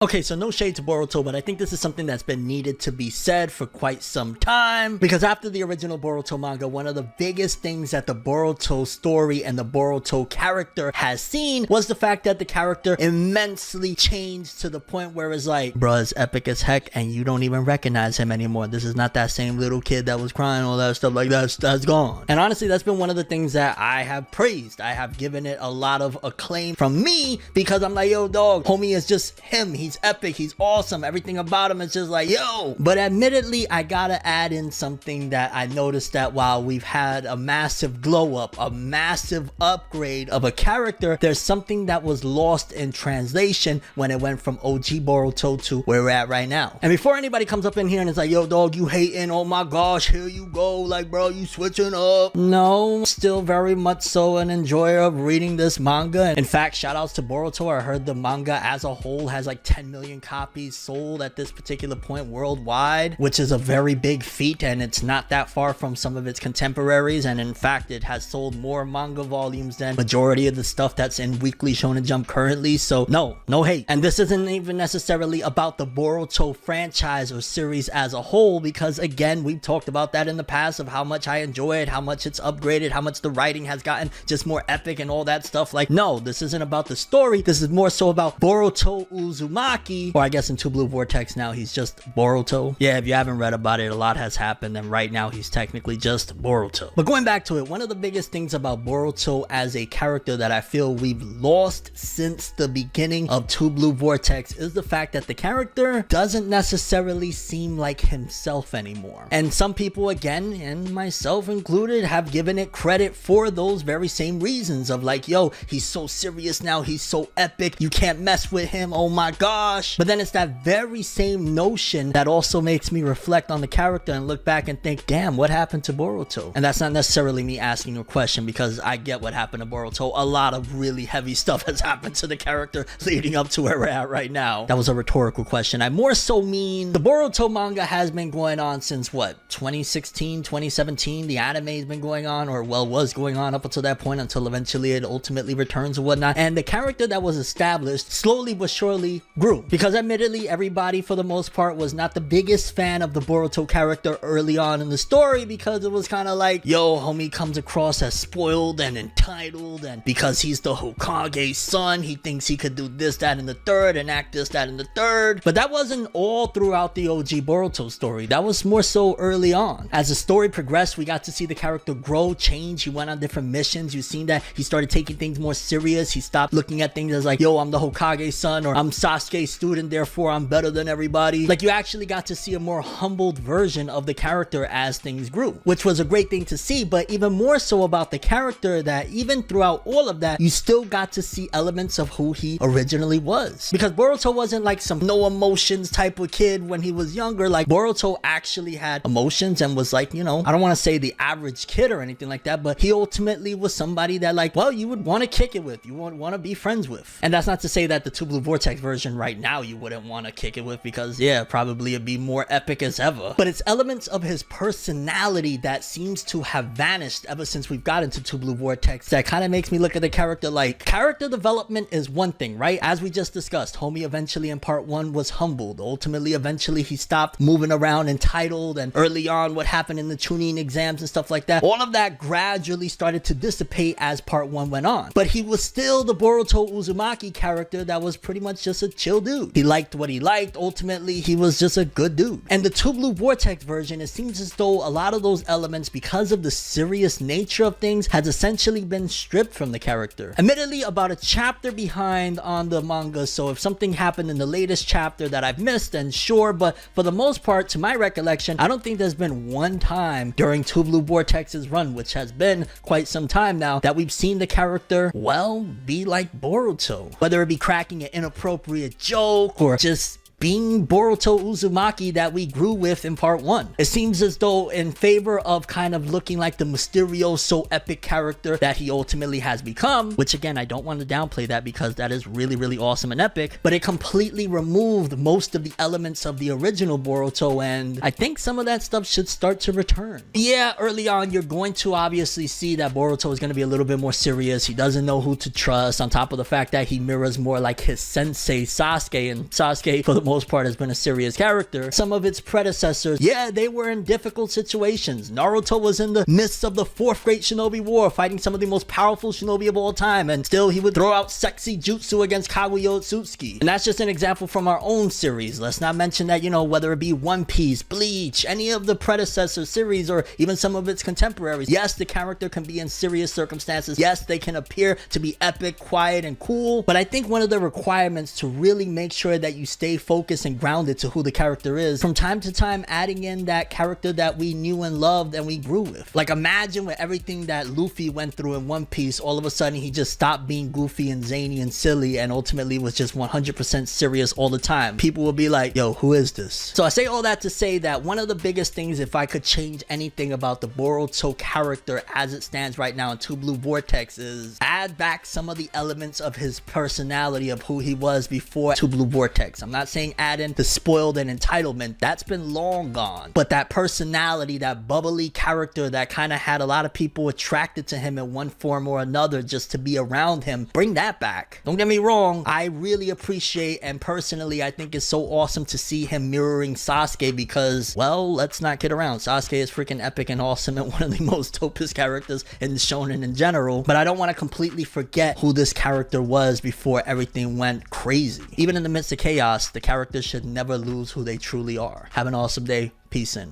Okay, so no shade to Boruto, but I think this is something that's been needed to be said for quite some time. Because after the original Boruto manga, one of the biggest things that the Boruto story and the Boruto character has seen was the fact that the character immensely changed to the point where it's like, bruh, it's epic as heck and you don't even recognize him anymore. This is not that same little kid that was crying, all that stuff like that's gone. And honestly, that's been one of the things that I have praised. I have given it a lot of acclaim from me because I'm like, yo, dog, homie is just him. He's epic, he's awesome, everything about him is just like, yo. But admittedly, I gotta add in something that I noticed, that while we've had a massive glow up, a massive upgrade of a character, there's something that was lost in translation when it went from OG Boruto to where we're at right now. And before anybody comes up in here and is like, yo, dog, you hating, oh my gosh, here you go, like, bro, you switching up. No, still very much so an enjoyer of reading this manga. In fact, shout outs to Boruto. I heard the manga as a whole has like 10 million copies sold at this particular point worldwide, which is a very big feat, and it's not that far from some of its contemporaries. And in fact, it has sold more manga volumes than majority of the stuff that's in Weekly Shonen Jump currently. So no hate. And this isn't even necessarily about the Boruto franchise or series as a whole, because again, we've talked about that in the past of how much I enjoy it, how much it's upgraded, how much the writing has gotten just more epic and all that stuff. Like, no, this isn't about the story. This is more so about Boruto Uzumaki, or I guess in Two Blue Vortex now he's just Boruto. Yeah, if you haven't read about it, a lot has happened, and right now he's technically just Boruto. But going back to it, one of the biggest things about Boruto as a character that I feel we've lost since the beginning of Two Blue Vortex is the fact that the character doesn't necessarily seem like himself anymore. And some people, again, and myself included, have given it credit for those very same reasons of like, yo, he's so serious now, he's so epic, you can't mess with him, oh my gosh. But then it's that very same notion that also makes me reflect on the character and look back and think, damn, what happened to Boruto? And that's not necessarily me asking a question, because I get what happened to Boruto. A lot of really heavy stuff has happened to the character leading up to where we're at right now. That was a rhetorical question. I more so mean the Boruto manga has been going on since what, 2016, 2017? The anime has been going on, or well, was going on up until that point, until eventually it ultimately returns or whatnot. And the character that was established slowly but surely grew, because admittedly everybody for the most part was not the biggest fan of the Boruto character early on in the story, because it was kind of like, yo, homie comes across as spoiled and entitled, and because he's the Hokage's son, he thinks he could do this, that, and the third, and act this, that, and the third. But that wasn't all throughout the OG Boruto story. That was more so early on. As the story progressed, we got to see the character grow, change. He went on different missions. You've seen that he started taking things more serious. He stopped looking at things as like, yo, I'm the Hokage's son, or I'm Sasuke's student, therefore I'm better than everybody. Like, you actually got to see a more humbled version of the character as things grew, which was a great thing to see. But even more so about the character, that even throughout all of that, you still got to see elements of who he originally was. Because Boruto wasn't like some no emotions type of kid when he was younger. Like, Boruto actually had emotions and was like, you know, I don't want to say the average kid or anything like that, but he ultimately was somebody that, like, well, you would want to kick it with, you would want to be friends with. And that's not to say that the Two Blue Vortex version right now you wouldn't want to kick it with, because yeah, probably it'd be more epic as ever. But it's elements of his personality that seems to have vanished ever since we've got into Two Blue Vortex that kind of makes me look at the character like, character development is one thing, right? As we just discussed, homie eventually in part one was humbled. Ultimately, eventually he stopped moving around entitled, and early on what happened in the Chunin exams and stuff like that, all of that gradually started to dissipate as part one went on. But he was still the Boruto Uzumaki character that was pretty much just a chill dude. He liked what he liked. Ultimately, he was just a good dude. And the Two Blue Vortex version, it seems as though a lot of those elements, because of the serious nature of things, has essentially been stripped from the character. Admittedly, about a chapter behind on the manga, so if something happened in the latest chapter that I've missed, then sure, but for the most part, to my recollection, I don't think there's been one time during Two Blue Vortex's run, which has been quite some time now, that we've seen the character, well, be like Boruto. Whether it be cracking an inappropriate joke, or just being Boruto Uzumaki that we grew with in part 1. It seems as though in favor of kind of looking like the mysterioso epic character that he ultimately has become, which again, I don't want to downplay that because that is really, really awesome and epic, but it completely removed most of the elements of the original Boruto, and I think some of that stuff should start to return. Yeah, early on, you're going to obviously see that Boruto is going to be a little bit more serious. He doesn't know who to trust, on top of the fact that he mirrors more like his sensei Sasuke, and Sasuke for the most part has been a serious character. Some of its predecessors, yeah, they were in difficult situations. Naruto was in the midst of the 4th Great Shinobi War, fighting some of the most powerful shinobi of all time, and still he would throw out sexy jutsu against Kaguya Otsutsuki. And that's just an example from our own series. Let's not mention that, you know, whether it be One Piece, Bleach, any of the predecessor series, or even some of its contemporaries, yes, the character can be in serious circumstances. Yes, they can appear to be epic, quiet, and cool, but I think one of the requirements to really make sure that you stay focused and grounded to who the character is, from time to time adding in that character that we knew and loved and we grew with. Like, imagine with everything that Luffy went through in One Piece, all of a sudden he just stopped being goofy and zany and silly and ultimately was just 100% serious all the time. People will be like, yo, who is this? So I say all that to say that one of the biggest things, if I could change anything about the Boruto character as it stands right now in Two Blue Vortex, is add back some of the elements of his personality of who he was before Two Blue Vortex. I'm not saying add in the spoiled and entitlement, that's been long gone, but that personality, that bubbly character that kind of had a lot of people attracted to him in one form or another just to be around him, bring that back. Don't get me wrong, I really appreciate, and personally I think it's so awesome to see him mirroring Sasuke because, well, let's not kid around, Sasuke is freaking epic and awesome and one of the most dopest characters in shonen in general, but I don't want to completely forget who this character was before everything went crazy. Even in the midst of chaos, the characters should never lose who they truly are. Have an awesome day. Peace in.